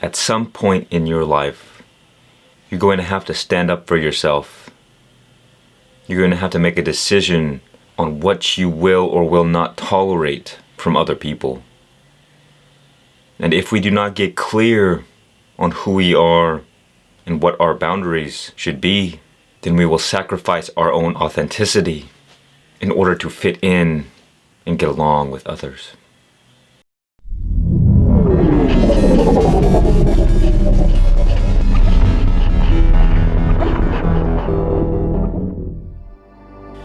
at some point in your life, you're going to have to stand up for yourself. You're going to have to make a decision on what you will or will not tolerate from other people. And if we do not get clear on who we are and what our boundaries should be, then we will sacrifice our own authenticity in order to fit in and get along with others.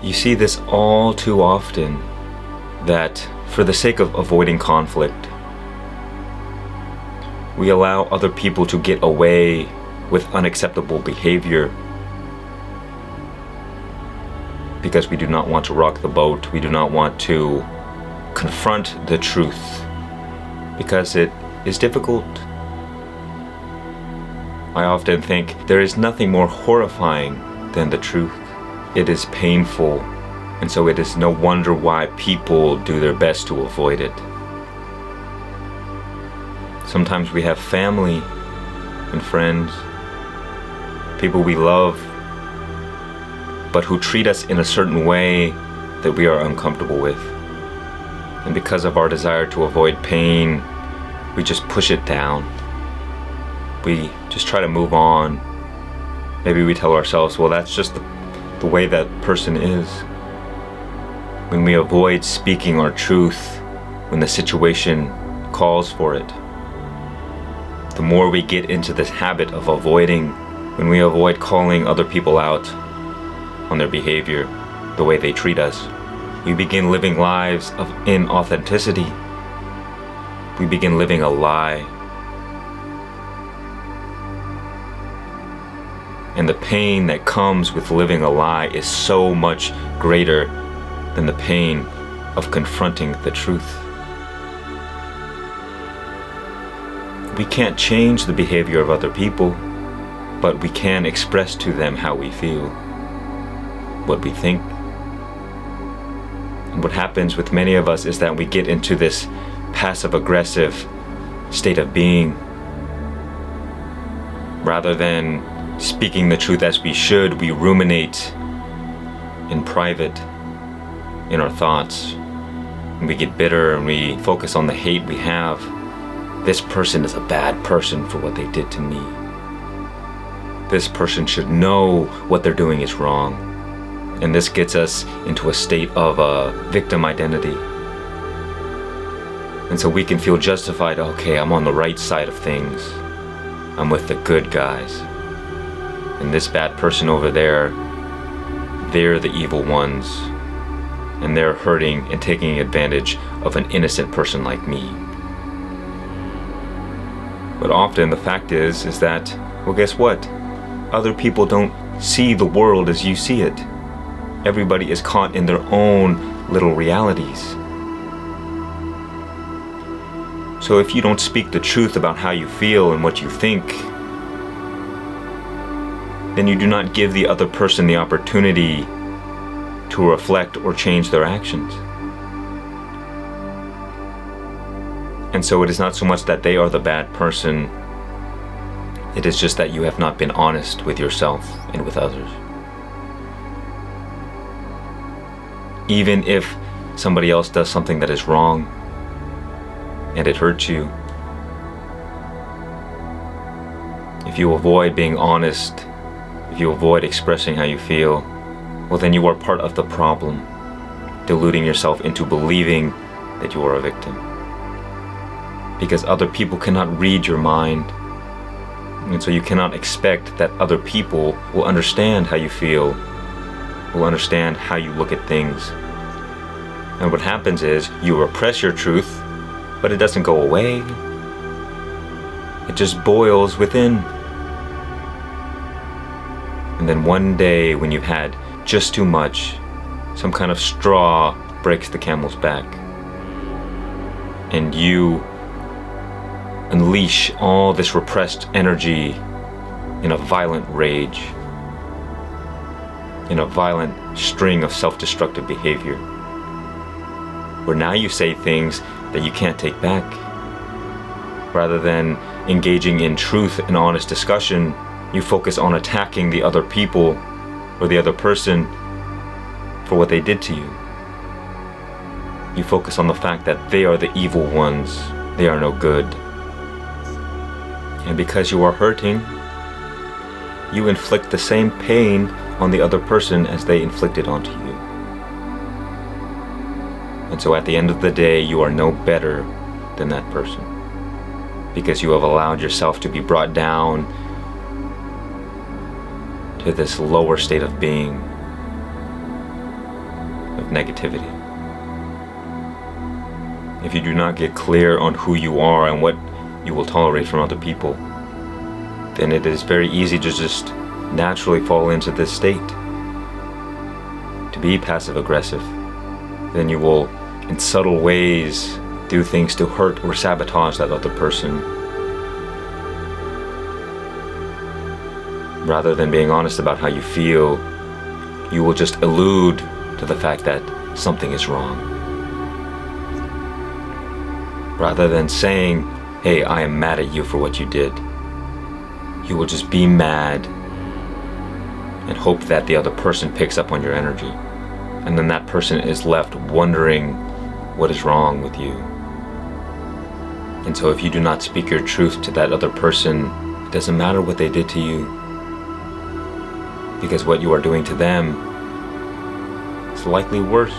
You see this all too often, that for the sake of avoiding conflict, we allow other people to get away with unacceptable behavior because we do not want to rock the boat. We do not want to confront the truth because it is difficult. I often think there is nothing more horrifying than the truth. It is painful, and so it is no wonder why people do their best to avoid it. Sometimes we have family and friends, people we love, but who treat us in a certain way that we are uncomfortable with. And because of our desire to avoid pain, we just push it down. We just try to move on. Maybe we tell ourselves, well, that's just the way that person is. When we avoid speaking our truth when the situation calls for it, the more we get into this habit of avoiding, when we avoid calling other people out on their behavior, the way they treat us, we begin living lives of inauthenticity. We begin living a lie. And the pain that comes with living a lie is so much greater than the pain of confronting the truth. We can't change the behavior of other people, but we can express to them how we feel, what we think. And what happens with many of us is that we get into this passive-aggressive state of being. Rather than speaking the truth as we should, we ruminate in private, in our thoughts. And we get bitter and we focus on the hate we have. This person is a bad person for what they did to me. This person should know what they're doing is wrong. And this gets us into a state of victim identity. And so we can feel justified, okay, I'm on the right side of things. I'm with the good guys. And this bad person over there, they're the evil ones. And they're hurting and taking advantage of an innocent person like me. But often the fact is that, well, guess what? Other people don't see the world as you see it. Everybody is caught in their own little realities. So if you don't speak the truth about how you feel and what you think, then you do not give the other person the opportunity to reflect or change their actions. And so it is not so much that they are the bad person, it is just that you have not been honest with yourself and with others. Even if somebody else does something that is wrong and it hurts you, if you avoid being honest, if you avoid expressing how you feel, well, then you are part of the problem, deluding yourself into believing that you are a victim. Because other people cannot read your mind, and so you cannot expect that other people will understand how you feel, will understand how you look at things. And what happens is you repress your truth, but it doesn't go away. It just boils within. And then one day when you've had just too much, some kind of straw breaks the camel's back, and you unleash all this repressed energy in a violent rage, in a violent string of self-destructive behavior, where now you say things that you can't take back. Rather than engaging in truth and honest discussion, you focus on attacking the other people or the other person for what they did to you. You focus on the fact that they are the evil ones, they are no good. And because you are hurting, you inflict the same pain on the other person as they inflicted onto you. And so at the end of the day, you are no better than that person, because you have allowed yourself to be brought down to this lower state of being, of negativity. If you do not get clear on who you are and what you will tolerate from other people, then it is very easy to just naturally fall into this state, to be passive aggressive. Then you will, in subtle ways, do things to hurt or sabotage that other person, rather than being honest about how you feel. You will just allude to the fact that something is wrong, rather than saying, hey, I am mad at you for what you did. You will just be mad and hope that the other person picks up on your energy, and then that person is left wondering what is wrong with you. And so if you do not speak your truth to that other person, it doesn't matter what they did to you, because what you are doing to them is likely worse.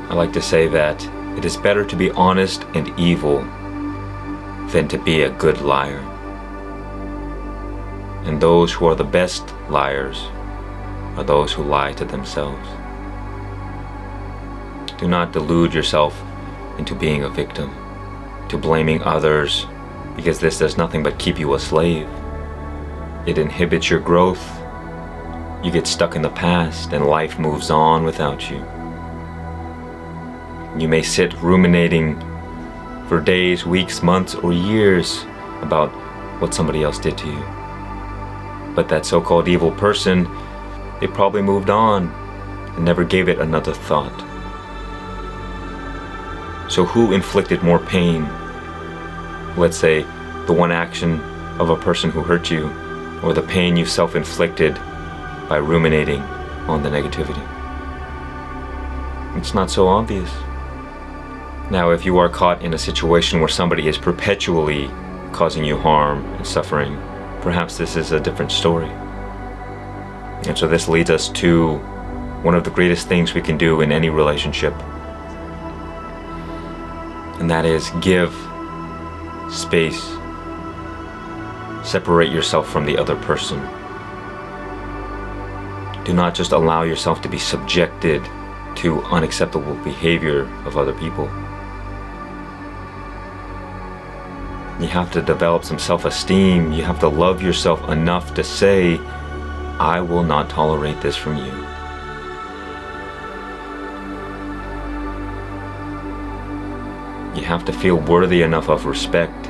I like to say that it is better to be honest and evil than to be a good liar. And those who are the best liars are those who lie to themselves. Do not delude yourself into being a victim, to blaming others, because this does nothing but keep you a slave. It inhibits your growth. You get stuck in the past and life moves on without you. You may sit ruminating for days, weeks, months, or years about what somebody else did to you. But that so-called evil person, they probably moved on and never gave it another thought. So who inflicted more pain? Let's say the one action of a person who hurt you, or the pain you self-inflicted by ruminating on the negativity. It's not so obvious. Now, if you are caught in a situation where somebody is perpetually causing you harm and suffering, perhaps this is a different story. And so this leads us to one of the greatest things we can do in any relationship, and that is give space. Separate yourself from the other person. Do not just allow yourself to be subjected to unacceptable behavior of other people. You have to develop some self-esteem. You have to love yourself enough to say, I will not tolerate this from you. You have to feel worthy enough of respect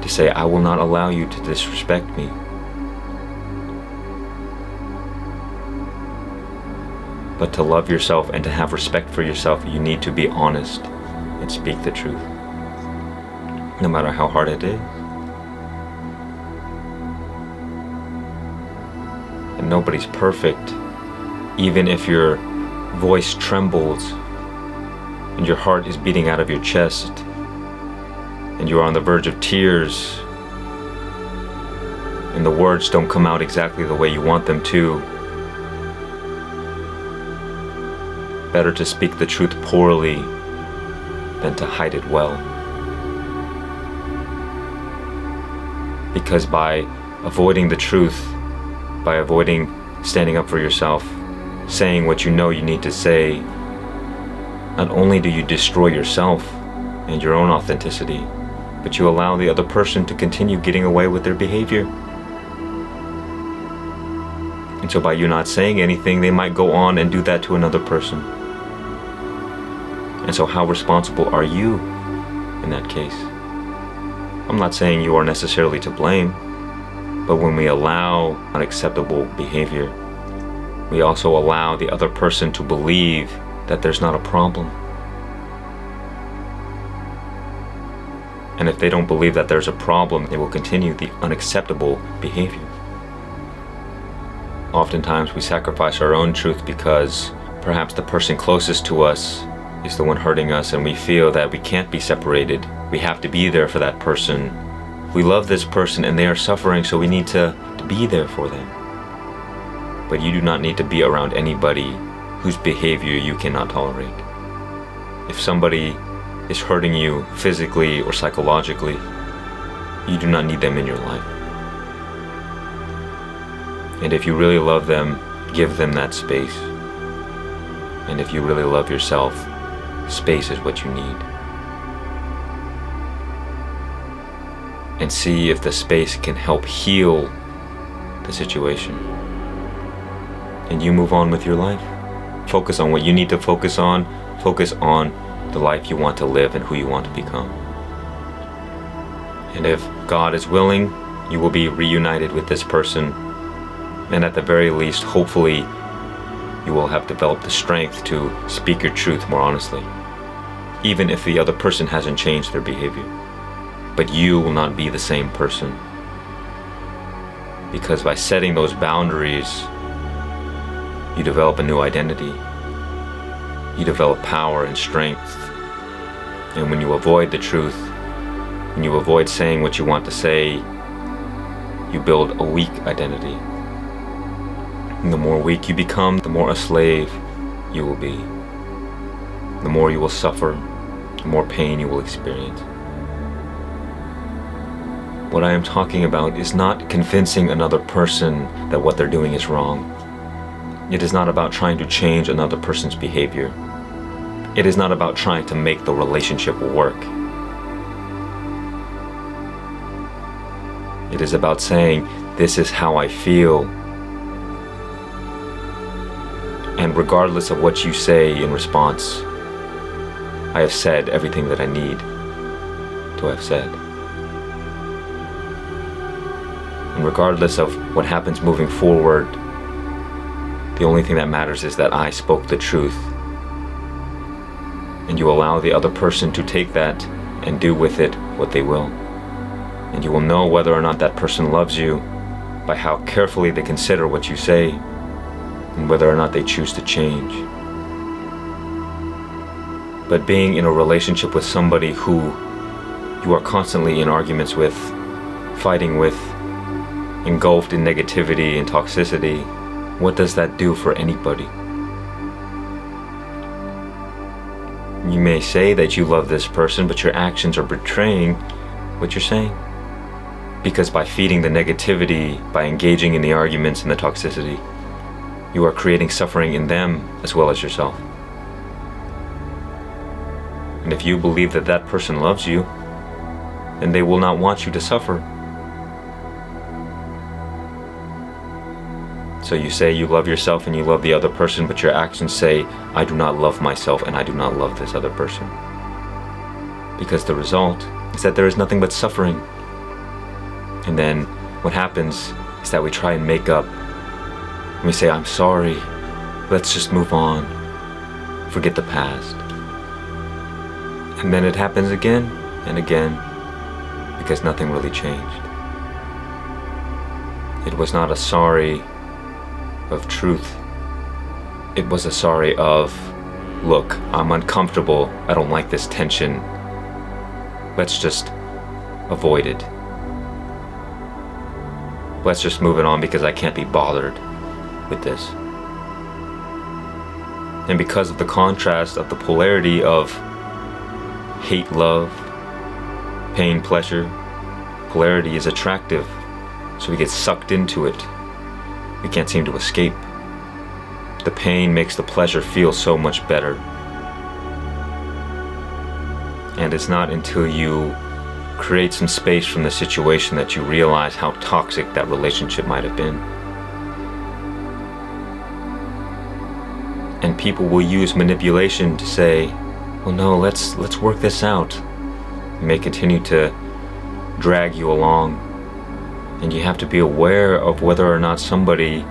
to say, I will not allow you to disrespect me. But to love yourself and to have respect for yourself, you need to be honest and speak the truth, no matter how hard it is. And nobody's perfect. Even if your voice trembles and your heart is beating out of your chest and you're on the verge of tears and the words don't come out exactly the way you want them to, better to speak the truth poorly than to hide it well. Because by avoiding the truth, by avoiding standing up for yourself, saying what you know you need to say, not only do you destroy yourself and your own authenticity, but you allow the other person to continue getting away with their behavior. And so by you not saying anything, they might go on and do that to another person. And so how responsible are you in that case? I'm not saying you are necessarily to blame, but when we allow unacceptable behavior, we also allow the other person to believe that there's not a problem. And if they don't believe that there's a problem, they will continue the unacceptable behavior. Oftentimes we sacrifice our own truth because perhaps the person closest to us is the one hurting us, and we feel that we can't be separated. We have to be there for that person. We love this person and they are suffering, so we need to be there for them. But you do not need to be around anybody whose behavior you cannot tolerate. If somebody is hurting you physically or psychologically, you do not need them in your life. And if you really love them, give them that space. And if you really love yourself, space is what you need. And see if the space can help heal the situation. And you move on with your life. Focus on what you need to focus on. Focus on the life you want to live and who you want to become. And if God is willing, you will be reunited with this person. And at the very least, hopefully, you will have developed the strength to speak your truth more honestly, even if the other person hasn't changed their behavior. But you will not be the same person. Because by setting those boundaries, you develop a new identity. You develop power and strength. And when you avoid the truth, when you avoid saying what you want to say, you build a weak identity. And the more weak you become, the more a slave you will be. The more you will suffer, the more pain you will experience. What I am talking about is not convincing another person that what they're doing is wrong. It is not about trying to change another person's behavior. It is not about trying to make the relationship work. It is about saying, this is how I feel. And regardless of what you say in response, I have said everything that I need to have said. And regardless of what happens moving forward, the only thing that matters is that I spoke the truth. And you allow the other person to take that and do with it what they will. And you will know whether or not that person loves you by how carefully they consider what you say and whether or not they choose to change. But being in a relationship with somebody who you are constantly in arguments with, fighting with, engulfed in negativity and toxicity, what does that do for anybody? You may say that you love this person, but your actions are betraying what you're saying. Because by feeding the negativity, by engaging in the arguments and the toxicity, you are creating suffering in them as well as yourself. And if you believe that that person loves you, then they will not want you to suffer. So you say you love yourself and you love the other person, but your actions say, I do not love myself and I do not love this other person. Because the result is that there is nothing but suffering. And then what happens is that we try and make up. And we say, I'm sorry, let's just move on. Forget the past. And then it happens again and again because nothing really changed. It was not a sorry of truth. It was a sorry of, look, I'm uncomfortable, I don't like this tension. Let's just avoid it. Let's just move it on because I can't be bothered with this. And because of the contrast of the polarity of hate, love, pain, pleasure, polarity is attractive, so we get sucked into it. We can't seem to escape. The pain makes the pleasure feel so much better. And it's not until you create some space from the situation that you realize how toxic that relationship might have been. And people will use manipulation to say, well, no, let's work this out. They may continue to drag you along. And you have to be aware of whether or not somebody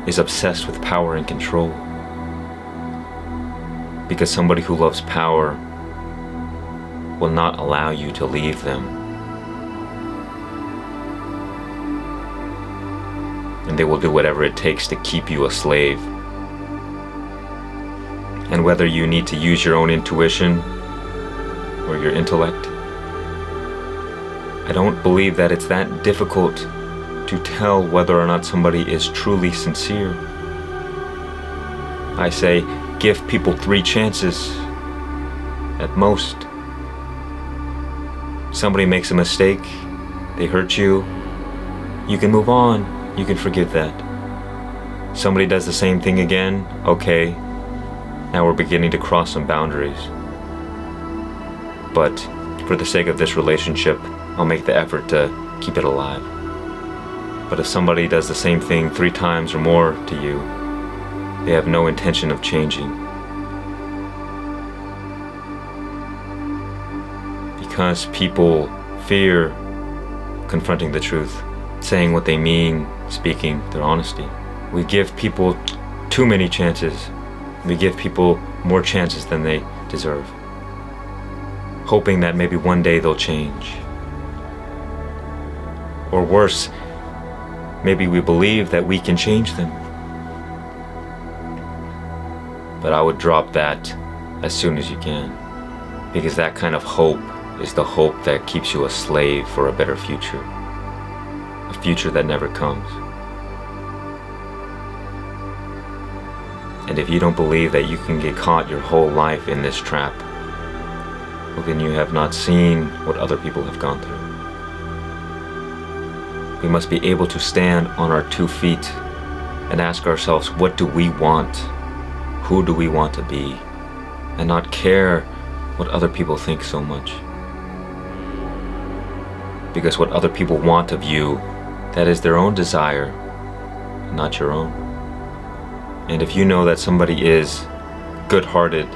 is obsessed with power and control. Because somebody who loves power will not allow you to leave them. And they will do whatever it takes to keep you a slave. And whether you need to use your own intuition or your intellect, I don't believe that it's that difficult to tell whether or not somebody is truly sincere. I say, give people 3 chances at most. Somebody makes a mistake, they hurt you, you can move on, you can forgive that. Somebody does the same thing again, okay, now we're beginning to cross some boundaries. But for the sake of this relationship, I'll make the effort to keep it alive. But if somebody does the same thing 3 times or more to you, they have no intention of changing. Because people fear confronting the truth, saying what they mean, speaking their honesty. We give people too many chances. We give people more chances than they deserve, hoping that maybe one day they'll change. Or worse, maybe we believe that we can change them. But I would drop that as soon as you can, because that kind of hope is the hope that keeps you a slave for a better future, a future that never comes. And if you don't believe that you can get caught your whole life in this trap, well, then you have not seen what other people have gone through. We must be able to stand on our 2 feet and ask ourselves, what do we want? Who do we want to be? And not care what other people think so much. Because what other people want of you, that is their own desire, not your own. And if you know that somebody is good-hearted,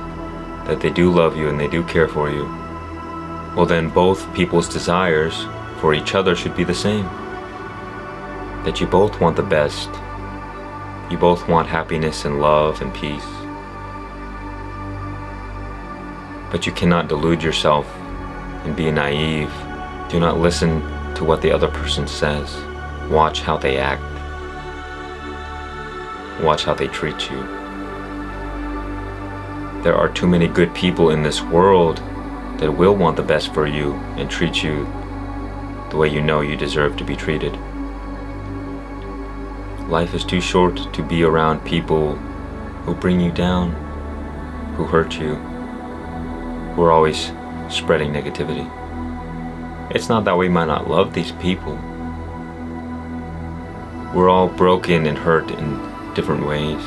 that they do love you and they do care for you, well then both people's desires for each other should be the same. That you both want the best. You both want happiness and love and peace. But you cannot delude yourself and be naive. Do not listen to what the other person says. Watch how they act. Watch how they treat you. There are too many good people in this world that will want the best for you and treat you the way you know you deserve to be treated. Life is too short to be around people who bring you down, who hurt you, who are always spreading negativity. It's not that we might not love these people. We're all broken and hurt in different ways.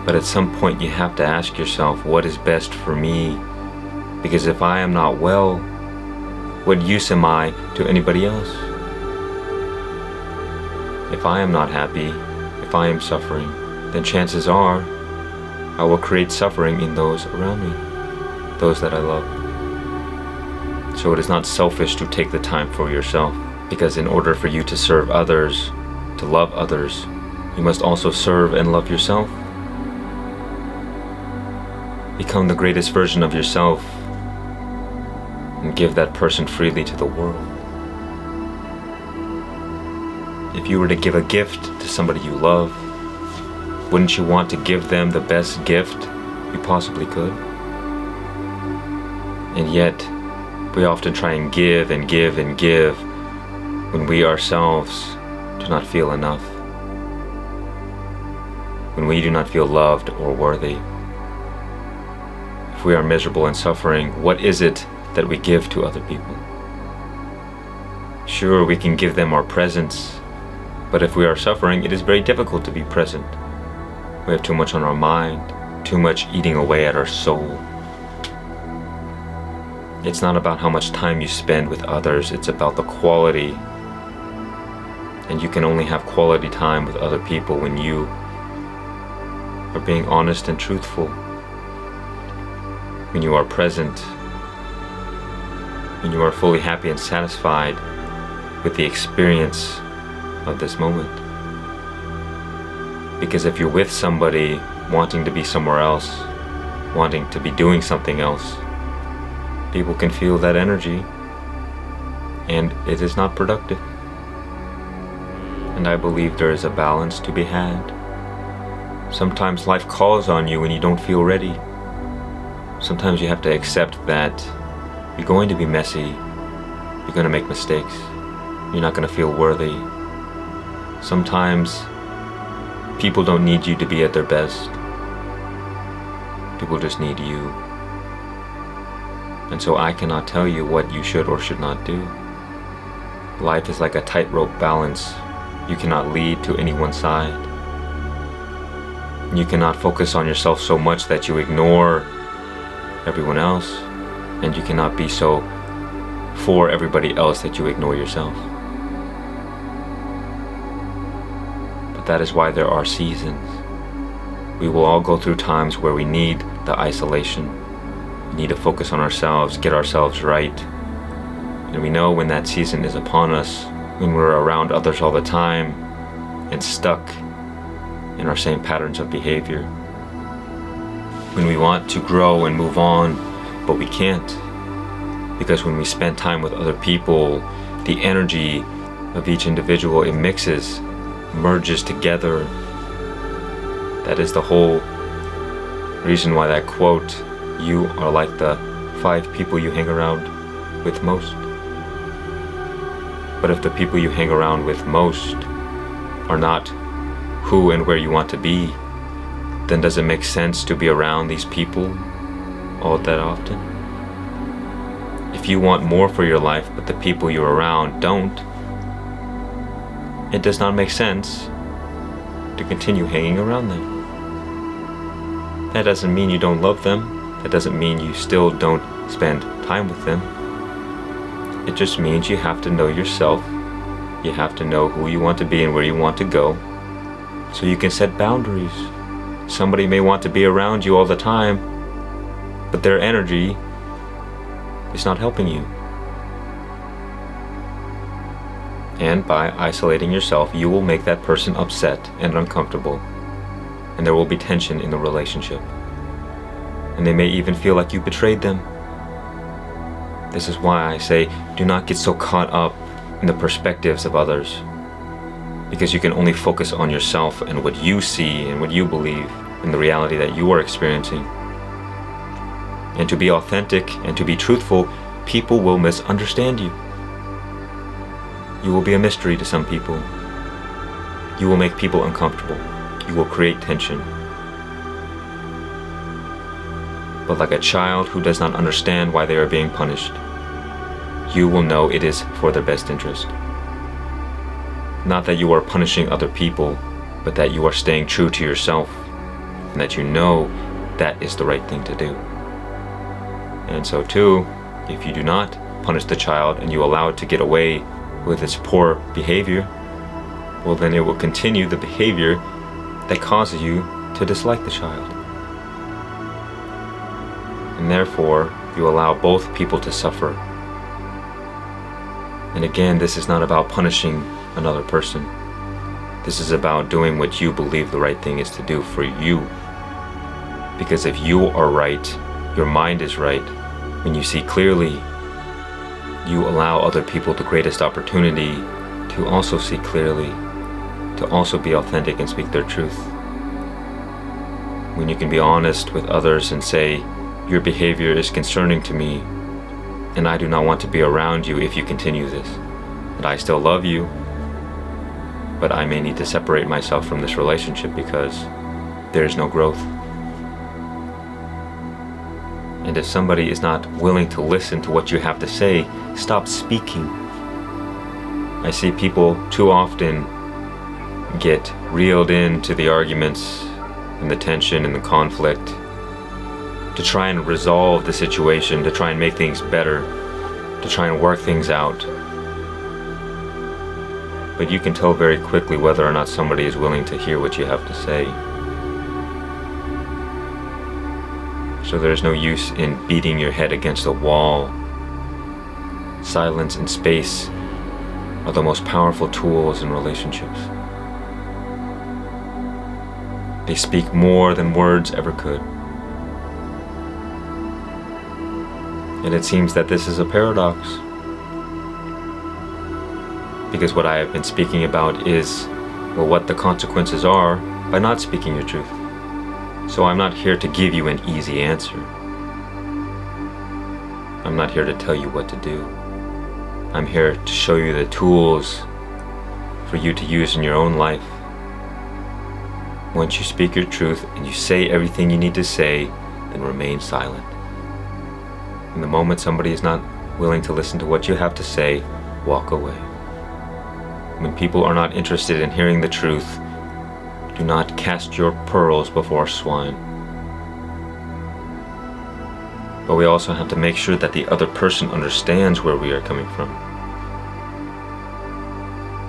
But at some point you have to ask yourself, what is best for me? Because if I am not well, what use am I to anybody else? If I am not happy, if I am suffering, then chances are I will create suffering in those around me, those that I love. So it is not selfish to take the time for yourself, because in order for you to serve others, to love others, you must also serve and love yourself. Become the greatest version of yourself and give that person freely to the world. If you were to give a gift to somebody you love, wouldn't you want to give them the best gift you possibly could? And yet, we often try and give and give and give when we ourselves do not feel enough, when we do not feel loved or worthy. If we are miserable and suffering, what is it that we give to other people? Sure, we can give them our presence, but if we are suffering, it is very difficult to be present. We have too much on our mind, too much eating away at our soul. It's not about how much time you spend with others, it's about the quality. And you can only have quality time with other people when you are being honest and truthful, when you are present, when you are fully happy and satisfied with the experience of this moment. Because if you're with somebody wanting to be somewhere else, wanting to be doing something else, People can feel that energy, and it is not productive. And I believe there is a balance to be had. Sometimes life calls on you when you don't feel ready. Sometimes you have to accept that you're going to be messy, you're going to make mistakes, you're not going to feel worthy. Sometimes people don't need you to be at their best. People just need you. And so I cannot tell you what you should or should not do. Life is like a tightrope balance. You cannot lead to any one side. You cannot focus on yourself so much that you ignore everyone else, and you cannot be so for everybody else that you ignore yourself. But that is why there are seasons. We will all go through times where we need the isolation. We need to focus on ourselves, get ourselves right. And we know when that season is upon us, when we're around others all the time and stuck in our same patterns of behavior. When we want to grow and move on, but we can't. Because when we spend time with other people, the energy of each individual, it mixes, merges together. That is the whole reason why that quote, you are like the 5 people you hang around with most. But if the people you hang around with most are not who and where you want to be, then does it make sense to be around these people all that often? If you want more for your life, but the people you're around don't, it does not make sense to continue hanging around them. That doesn't mean you don't love them. That doesn't mean you still don't spend time with them. It just means you have to know yourself. You have to know who you want to be and where you want to go, so you can set boundaries. Somebody may want to be around you all the time, but their energy is not helping you. And by isolating yourself, you will make that person upset and uncomfortable, and there will be tension in the relationship. And they may even feel like you betrayed them. This is why I say, do not get so caught up in the perspectives of others, because you can only focus on yourself and what you see and what you believe in the reality that you are experiencing. And to be authentic and to be truthful, people will misunderstand you. You will be a mystery to some people. You will make people uncomfortable. You will create tension. But like a child who does not understand why they are being punished, you will know it is for their best interest. Not that you are punishing other people, but that you are staying true to yourself, and that you know that is the right thing to do. And so too, if you do not punish the child and you allow it to get away with its poor behavior, well then it will continue the behavior that causes you to dislike the child. And therefore, you allow both people to suffer. And again, this is not about punishing another person. This is about doing what you believe the right thing is to do for you. Because if you are right, your mind is right, when you see clearly, you allow other people the greatest opportunity to also see clearly, to also be authentic and speak their truth. When you can be honest with others and say, your behavior is concerning to me, and I do not want to be around you if you continue this. And I still love you, but I may need to separate myself from this relationship because there is no growth. And if somebody is not willing to listen to what you have to say, stop speaking. I see people too often get reeled into the arguments and the tension and the conflict to try and resolve the situation, to try and make things better, to try and work things out. But you can tell very quickly whether or not somebody is willing to hear what you have to say. So there's no use in beating your head against a wall. Silence and space are the most powerful tools in relationships. They speak more than words ever could. And it seems that this is a paradox. Because what I have been speaking about is, well, what the consequences are by not speaking your truth. So I'm not here to give you an easy answer. I'm not here to tell you what to do. I'm here to show you the tools for you to use in your own life. Once you speak your truth and you say everything you need to say, then remain silent. And the moment somebody is not willing to listen to what you have to say, walk away. When people are not interested in hearing the truth, do not cast your pearls before swine. But we also have to make sure that the other person understands where we are coming from.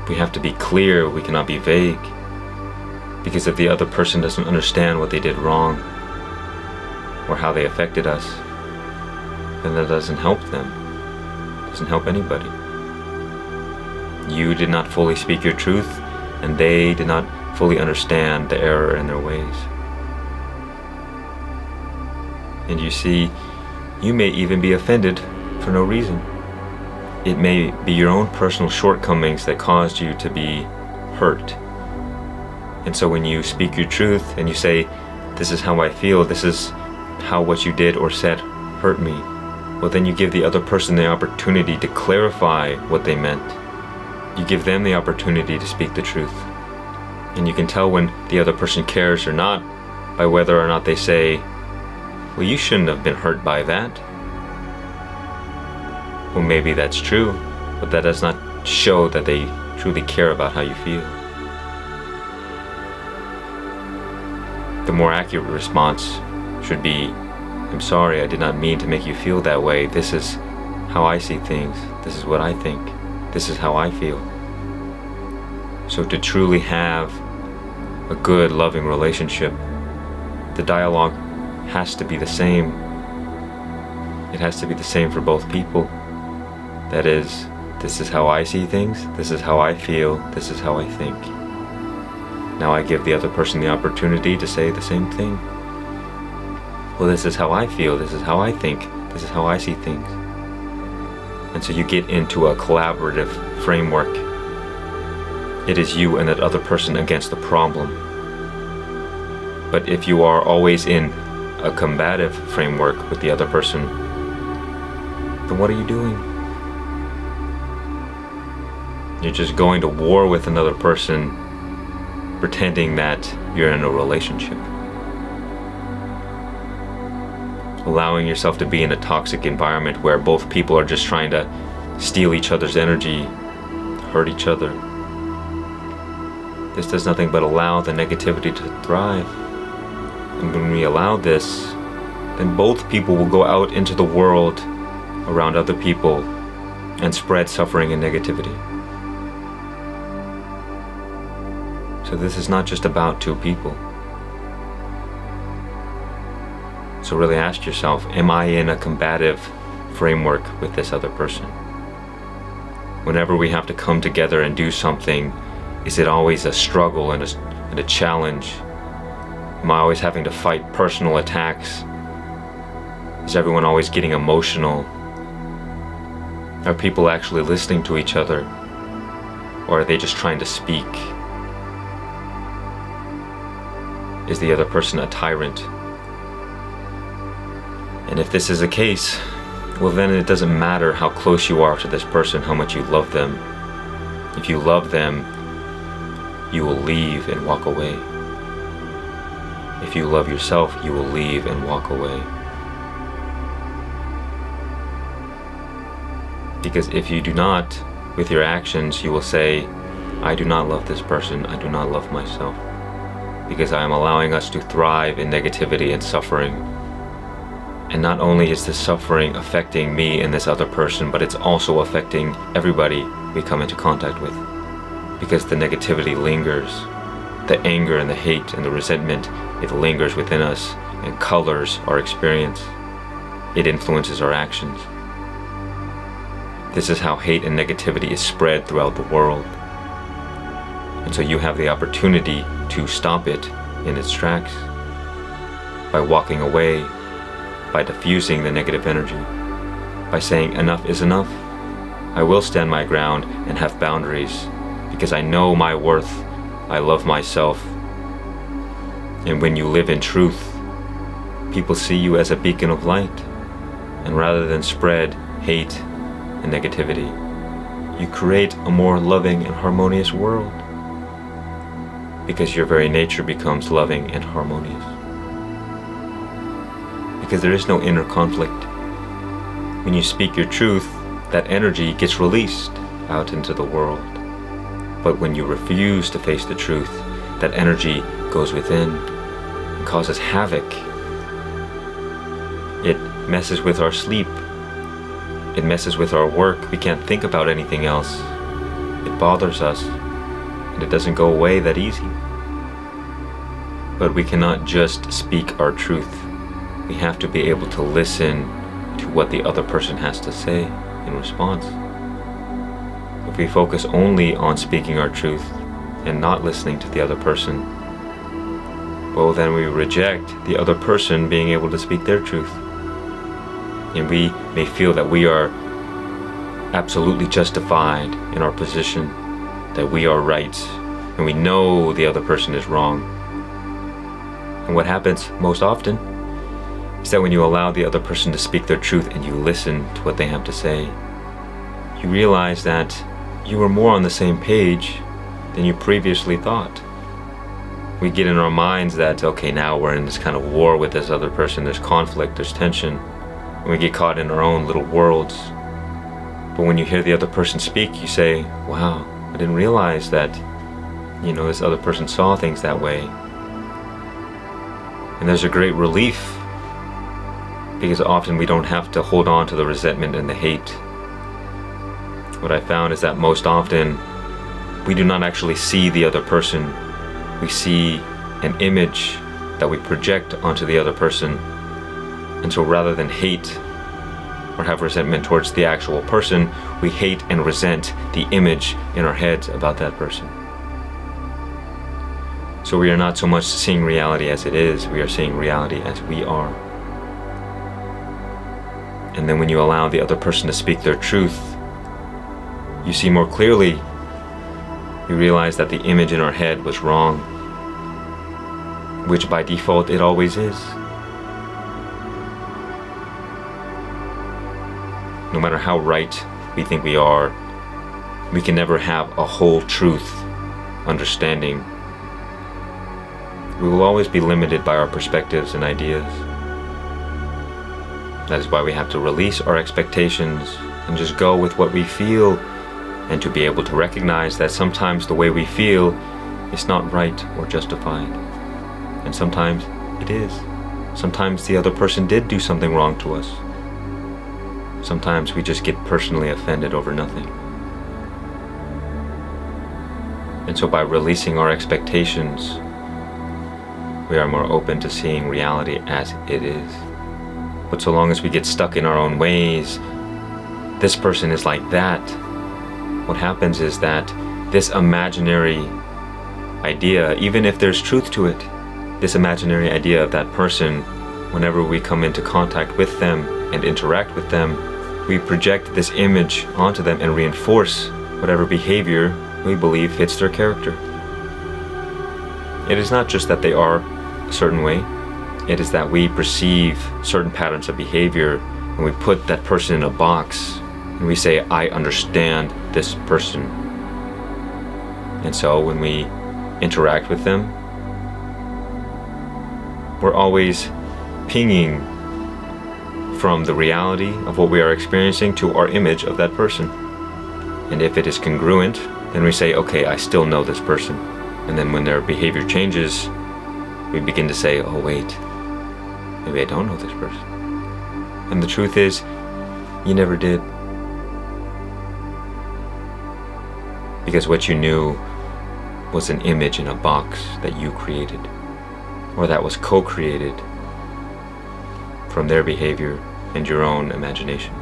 We have to be clear, we cannot be vague. Because if the other person doesn't understand what they did wrong, or how they affected us, then that doesn't help them. It doesn't help anybody. You did not fully speak your truth, and they did not fully understand the error in their ways. And you see, you may even be offended for no reason. It may be your own personal shortcomings that caused you to be hurt. And so when you speak your truth and you say, this is how I feel, this is how what you did or said hurt me, well, then you give the other person the opportunity to clarify what they meant. You give them the opportunity to speak the truth. And you can tell when the other person cares or not by whether or not they say, well, you shouldn't have been hurt by that. Well, maybe that's true, but that does not show that they truly care about how you feel. The more accurate response should be, I'm sorry, I did not mean to make you feel that way. This is how I see things. This is what I think. This is how I feel. So to truly have a good, loving relationship, the dialogue has to be the same. It has to be the same for both people. That is, this is how I see things, this is how I feel, this is how I think. Now I give the other person the opportunity to say the same thing. Well, this is how I feel, this is how I think, this is how I see things. And so you get into a collaborative framework. It is you and that other person against the problem. But if you are always in a combative framework with the other person, then what are you doing? You're just going to war with another person, pretending that you're in a relationship. Allowing yourself to be in a toxic environment where both people are just trying to steal each other's energy, hurt each other. This does nothing but allow the negativity to thrive. And when we allow this, then both people will go out into the world around other people and spread suffering and negativity. So this is not just about two people. So really ask yourself, am I in a combative framework with this other person? Whenever we have to come together and do something, is it always a struggle and a challenge? Am I always having to fight personal attacks? Is everyone always getting emotional? Are people actually listening to each other? Or are they just trying to speak? Is the other person a tyrant? And if this is the case, well, then it doesn't matter how close you are to this person, how much you love them. If you love them, you will leave and walk away. If you love yourself, you will leave and walk away. Because if you do not, with your actions, you will say, I do not love this person, I do not love myself. Because I am allowing us to thrive in negativity and suffering. And not only is this suffering affecting me and this other person, but it's also affecting everybody we come into contact with. Because the negativity lingers. The anger and the hate and the resentment, it lingers within us and colors our experience. It influences our actions. This is how hate and negativity is spread throughout the world. And so you have the opportunity to stop it in its tracks by walking away, by diffusing the negative energy. by saying enough is enough. I will stand my ground and have boundaries because I know my worth. I love myself. And when you live in truth, people see you as a beacon of light. And rather than spread hate and negativity, you create a more loving and harmonious world because your very nature becomes loving and harmonious. Because there is no inner conflict. When you speak your truth, that energy gets released out into the world. But when you refuse to face the truth, that energy goes within and causes havoc. It messes with our sleep. It messes with our work. We can't think about anything else. It bothers us, and it doesn't go away that easy. But we cannot just speak our truth. We have to be able to listen to what the other person has to say in response. If we focus only on speaking our truth and not listening to the other person, well, then we reject the other person being able to speak their truth. And we may feel that we are absolutely justified in our position, that we are right, and we know the other person is wrong. And what happens most often is that when you allow the other person to speak their truth and you listen to what they have to say, you realize that you are more on the same page than you previously thought. We get in our minds that, okay, now we're in this kind of war with this other person, there's conflict, there's tension, and we get caught in our own little worlds. But when you hear the other person speak, you say, wow, I didn't realize that, this other person saw things that way. And there's a great relief, because often we don't have to hold on to the resentment and the hate. What I found is that most often we do not actually see the other person. We see an image that we project onto the other person. And so rather than hate or have resentment towards the actual person, we hate and resent the image in our heads about that person. So we are not so much seeing reality as it is, we are seeing reality as we are. And then when you allow the other person to speak their truth, you see more clearly. You realize that the image in our head was wrong, which by default it always is. No matter how right we think we are, we can never have a whole truth understanding. We will always be limited by our perspectives and ideas. That is why we have to release our expectations and just go with what we feel, and to be able to recognize that sometimes the way we feel is not right or justified. And sometimes it is. Sometimes the other person did do something wrong to us. Sometimes we just get personally offended over nothing. And so by releasing our expectations, we are more open to seeing reality as it is. But so long as we get stuck in our own ways, this person is like that, what happens is that this imaginary idea, even if there's truth to it, this imaginary idea of that person, whenever we come into contact with them and interact with them, we project this image onto them and reinforce whatever behavior we believe fits their character. It is not just that they are a certain way, it is that we perceive certain patterns of behavior and we put that person in a box and we say, I understand this person. And so when we interact with them, we're always pinging from the reality of what we are experiencing to our image of that person. And if it is congruent, then we say, okay, I still know this person. And then when their behavior changes, we begin to say, oh wait, maybe I don't know this person. And the truth is, you never did. Because what you knew was an image in a box that you created, or that was co-created from their behavior and your own imagination.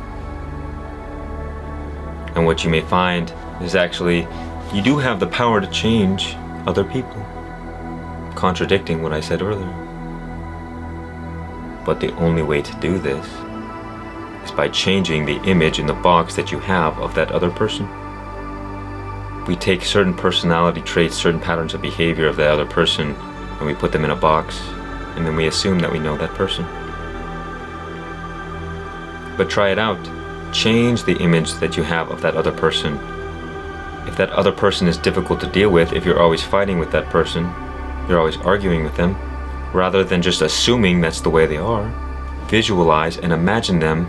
And what you may find is actually you do have the power to change other people, contradicting what I said earlier. But the only way to do this is by changing the image in the box that you have of that other person. We take certain personality traits, certain patterns of behavior of the other person, and we put them in a box, and then we assume that we know that person. But try it out. Change the image that you have of that other person. If that other person is difficult to deal with, if you're always fighting with that person, you're always arguing with them, rather than just assuming that's the way they are, visualize and imagine them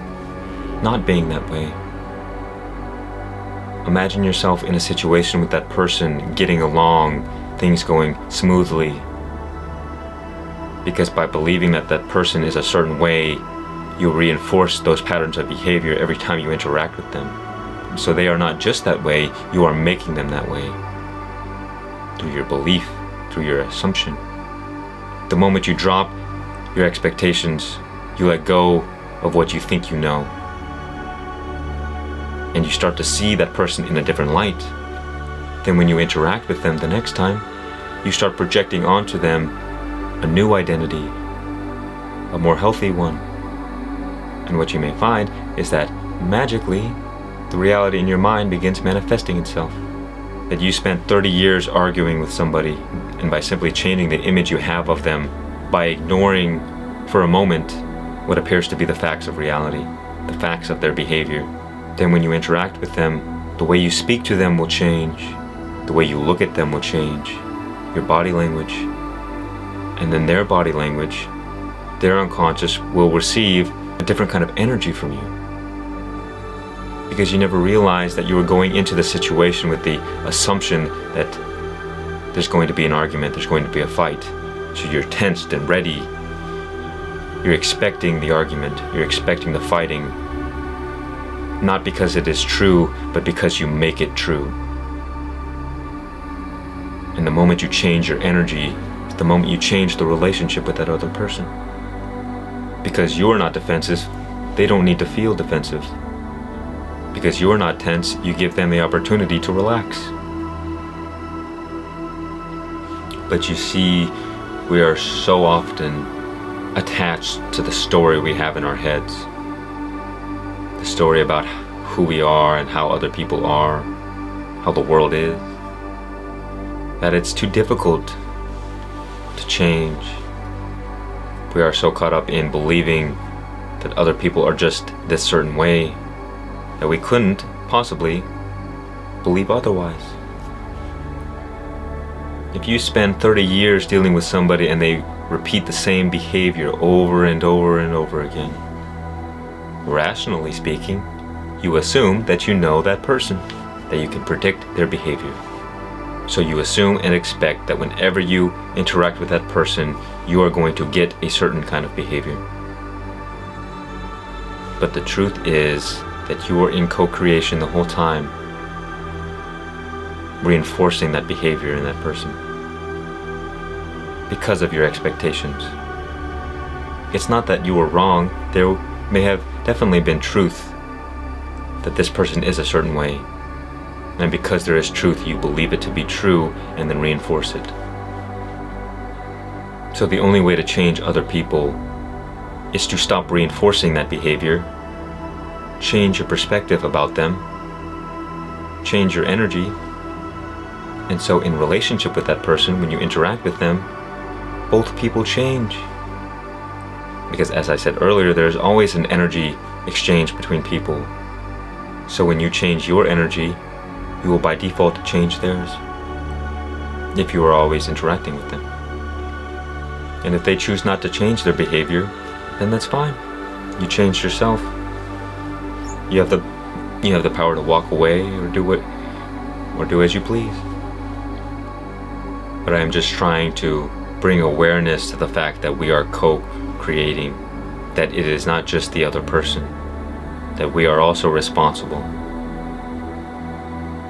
not being that way. Imagine yourself in a situation with that person, getting along, things going smoothly. Because by believing that that person is a certain way, you'll reinforce those patterns of behavior every time you interact with them. So they are not just that way, you are making them that way. Through your belief, through your assumption. The moment you drop your expectations, you let go of what you think you know. And you start to see that person in a different light. Then when you interact with them the next time, you start projecting onto them a new identity, a more healthy one. And what you may find is that magically, the reality in your mind begins manifesting itself. That you spent 30 years arguing with somebody, and by simply changing the image you have of them, by ignoring for a moment what appears to be the facts of reality, the facts of their behavior, then when you interact with them, the way you speak to them will change, the way you look at them will change, your body language, and then their body language, their unconscious will receive a different kind of energy from you. Because you never realized that you were going into the situation with the assumption that there's going to be an argument, there's going to be a fight. So you're tensed and ready. You're expecting the argument, you're expecting the fighting. Not because it is true, but because you make it true. And the moment you change your energy, it's the moment you change the relationship with that other person. Because you're not defensive, they don't need to feel defensive. Because you're not tense, you give them the opportunity to relax. But you see, we are so often attached to the story we have in our heads. The story about who we are and how other people are, how the world is, that it's too difficult to change. We are so caught up in believing that other people are just this certain way that we couldn't possibly believe otherwise. If you spend 30 years dealing with somebody and they repeat the same behavior over and over and over again, rationally speaking, you assume that you know that person, that you can predict their behavior. So you assume and expect that whenever you interact with that person, you are going to get a certain kind of behavior. But the truth is that you are in co-creation the whole time, reinforcing that behavior in that person because of your expectations. It's not that you were wrong. There may have definitely been truth that this person is a certain way. And because there is truth, you believe it to be true and then reinforce it. So the only way to change other people is to stop reinforcing that behavior, change your perspective about them, change your energy. And so in relationship with that person, when you interact with them, both people change. Because as I said earlier, there's always an energy exchange between people. So when you change your energy, you will by default change theirs, if you are always interacting with them. And if they choose not to change their behavior, then that's fine. You changed yourself. You have the power to walk away or do as you please. But I am just trying to bring awareness to the fact that we are co-creating, that it is not just the other person, that we are also responsible.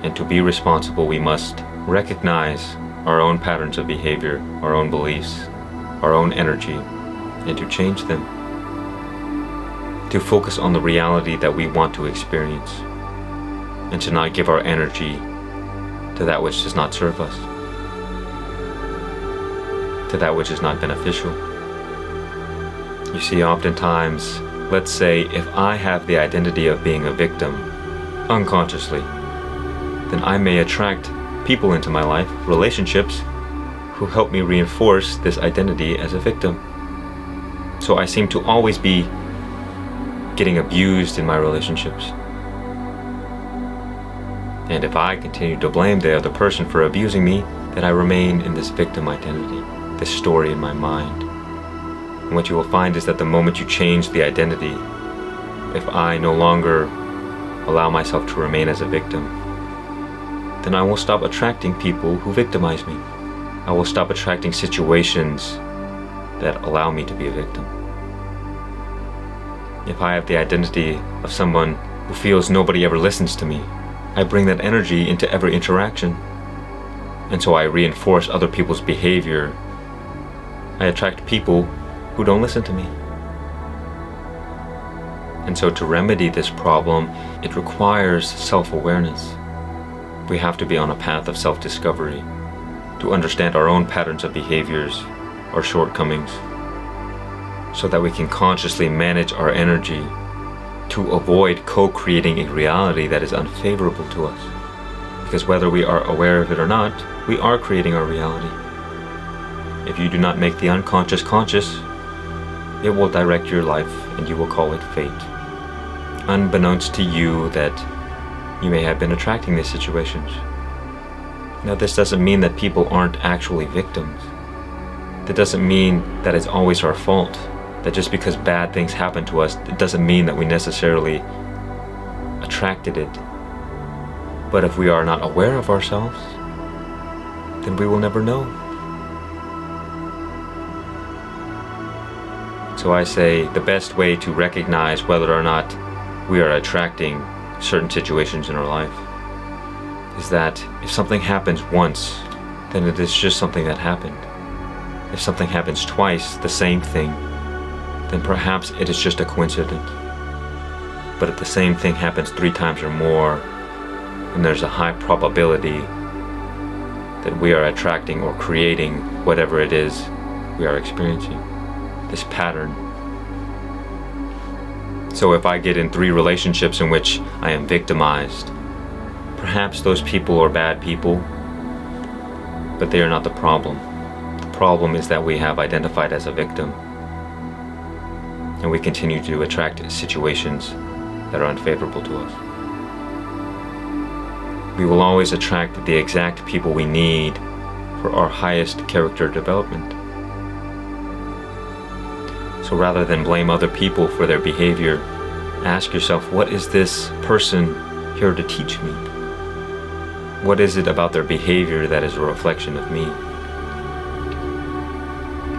And to be responsible, we must recognize our own patterns of behavior, our own beliefs, our own energy, and to change them. To focus on the reality that we want to experience, and to not give our energy to that which does not serve us, to that which is not beneficial. You see, oftentimes let's say if I have the identity of being a victim, unconsciously, then I may attract people into my life, relationships, who help me reinforce this identity as a victim. So I seem to always be getting abused in my relationships. And if I continue to blame the other person for abusing me, then I remain in this victim identity, this story in my mind. And what you will find is that the moment you change the identity, if I no longer allow myself to remain as a victim, then I will stop attracting people who victimize me. I will stop attracting situations that allow me to be a victim. If I have the identity of someone who feels nobody ever listens to me, I bring that energy into every interaction. And so I reinforce other people's behavior. I attract people who don't listen to me. And so to remedy this problem, it requires self-awareness. We have to be on a path of self-discovery, to understand our own patterns of behaviors, our shortcomings, so that we can consciously manage our energy to avoid co-creating a reality that is unfavorable to us. Because whether we are aware of it or not, we are creating our reality. If you do not make the unconscious conscious, it will direct your life and you will call it fate. Unbeknownst to you that you may have been attracting these situations. Now, this doesn't mean that people aren't actually victims. That doesn't mean that it's always our fault. That just because bad things happen to us, it doesn't mean that we necessarily attracted it. But if we are not aware of ourselves, then we will never know. So I say the best way to recognize whether or not we are attracting certain situations in our life is that if something happens once, then it is just something that happened. If something happens twice, the same thing, then perhaps it is just a coincidence. But if the same thing happens 3 times or more, then there's a high probability that we are attracting or creating whatever it is we are experiencing, this pattern. So if I get in 3 relationships in which I am victimized, perhaps those people are bad people, but they are not the problem. The problem is that we have identified as a victim, and we continue to attract situations that are unfavorable to us. We will always attract the exact people we need for our highest character development. So rather than blame other people for their behavior, ask yourself, what is this person here to teach me? What is it about their behavior that is a reflection of me?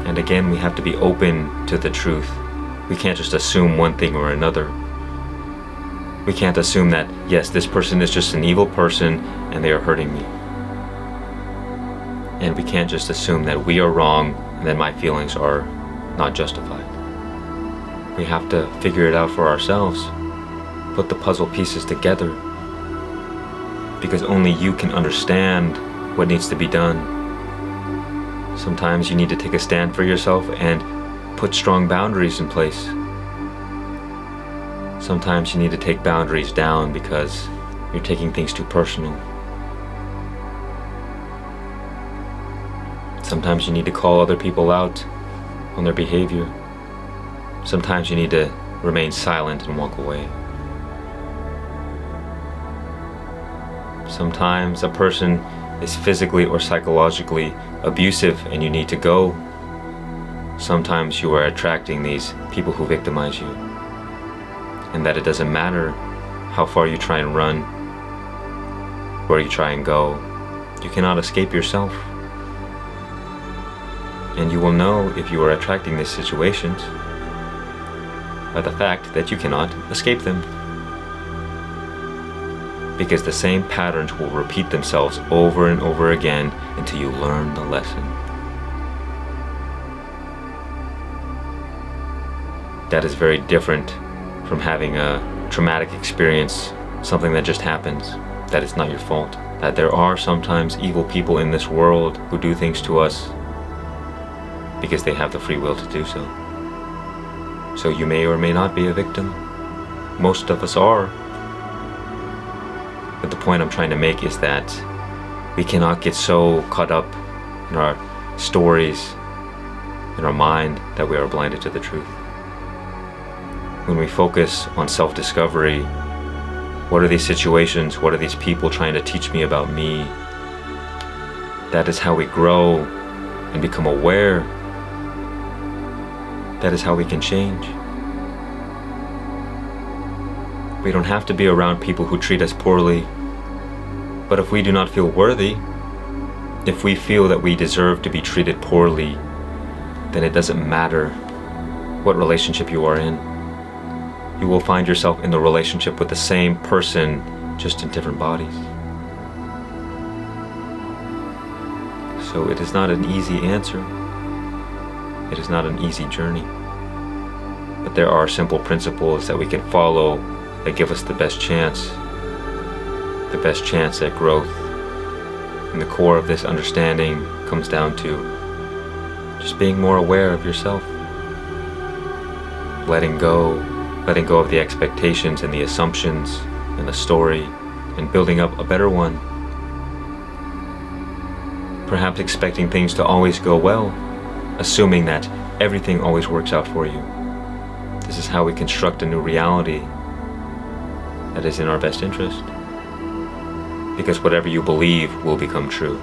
And again, we have to be open to the truth. We can't just assume one thing or another. We can't assume that, yes, this person is just an evil person and they are hurting me. And we can't just assume that we are wrong and that my feelings are not justified. We have to figure it out for ourselves, put the puzzle pieces together, because only you can understand what needs to be done. Sometimes you need to take a stand for yourself and put strong boundaries in place. Sometimes you need to take boundaries down because you're taking things too personal. Sometimes you need to call other people out on their behavior. Sometimes you need to remain silent and walk away. Sometimes a person is physically or psychologically abusive and you need to go. Sometimes you are attracting these people who victimize you, and that it doesn't matter how far you try and run, where you try and go, you cannot escape yourself. And you will know if you are attracting these situations by the fact that you cannot escape them. Because the same patterns will repeat themselves over and over again until you learn the lesson. That is very different from having a traumatic experience, something that just happens, that it's not your fault. That there are sometimes evil people in this world who do things to us because they have the free will to do so. So you may or may not be a victim. Most of us are. But the point I'm trying to make is that we cannot get so caught up in our stories, in our mind, that we are blinded to the truth. When we focus on self-discovery, what are these situations, what are these people trying to teach me about me? That is how we grow and become aware. That is how we can change. We don't have to be around people who treat us poorly, but if we do not feel worthy, if we feel that we deserve to be treated poorly, then it doesn't matter what relationship you are in. You will find yourself in the relationship with the same person, just in different bodies. So it is not an easy answer. It is not an easy journey. But there are simple principles that we can follow that give us the best chance at growth. And the core of this understanding comes down to just being more aware of yourself. Letting go of the expectations and the assumptions and the story, and building up a better one. Perhaps expecting things to always go well, assuming that everything always works out for you. This is how we construct a new reality that is in our best interest. Because whatever you believe will become true.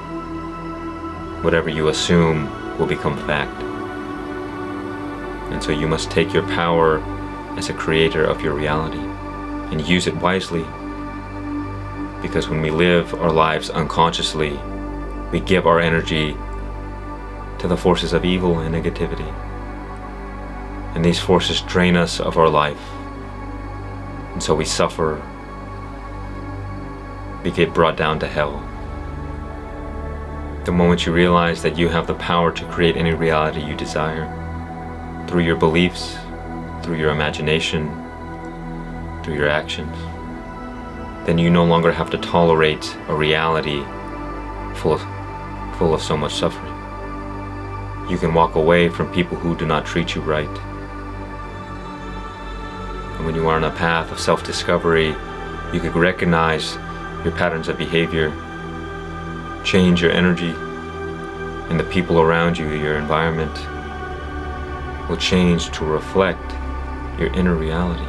Whatever you assume will become fact. And so you must take your power as a creator of your reality and use it wisely. Because when we live our lives unconsciously, we give our energy to the forces of evil and negativity. And these forces drain us of our life. And so we suffer. We get brought down to hell. The moment you realize that you have the power to create any reality you desire, through your beliefs, through your imagination, through your actions, then you no longer have to tolerate a reality full of so much suffering. You can walk away from people who do not treat you right. And when you are on a path of self-discovery, you can recognize your patterns of behavior, change your energy, and the people around you, your environment, will change to reflect your inner reality.